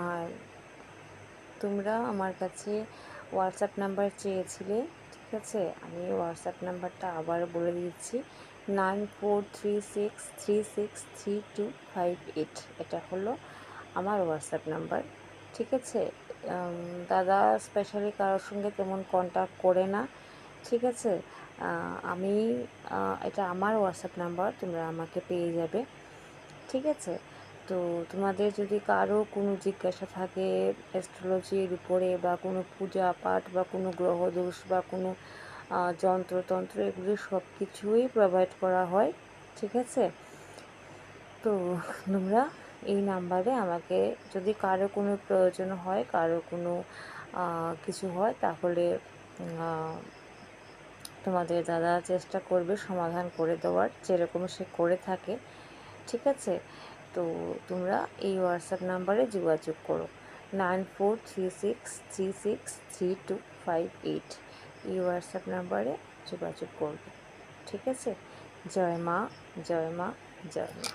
আর তোমরা আমার কাছে হোয়াটসঅ্যাপ নাম্বার চেয়েছিলে, ঠিক আছে? আমি হোয়াটসঅ্যাপ নাম্বারটা আবার বলে দিচ্ছি, 9436363258। এটা হলো আমার হোয়াটসঅ্যাপ নাম্বার, ঠিক আছে? দাদা স্পেশালি কারোর সঙ্গে তেমন কন্ট্যাক্ট করে না, ঠিক আছে? আমি এটা আমার হোয়াটসঅ্যাপ নাম্বার, তোমরা আমাকে পেয়ে যাবে, ঠিক আছে? তো তোমাদের যদি কারো কোনো জিজ্ঞাসা থাকে অ্যাস্ট্রোলজির উপরে, বা কোনো পূজা পাঠ, বা কোনো গ্রহদোষ, বা কোনো যন্ত্রতন্ত্র, এগুলি সব কিছুই প্রোভাইড করা হয়, ঠিক আছে? তো তোমরা এই নাম্বারে আমাকে যদি কারো কোনো প্রয়োজন হয়, কারো কোনো কিছু হয়, তাহলে তোমাদের দাদা চেষ্টা করবে সমাধান করে দেওয়ার, যেরকম সে করে থাকে, ঠিক আছে? তো তোমরা এই হোয়াটসঅ্যাপ নাম্বারে যোগাযোগ করো, 9436363258। এই হোয়াটসঅ্যাপ নাম্বারে যোগাযোগ করবে, ঠিক আছে? জয় মা, জয় মা, জয় মা।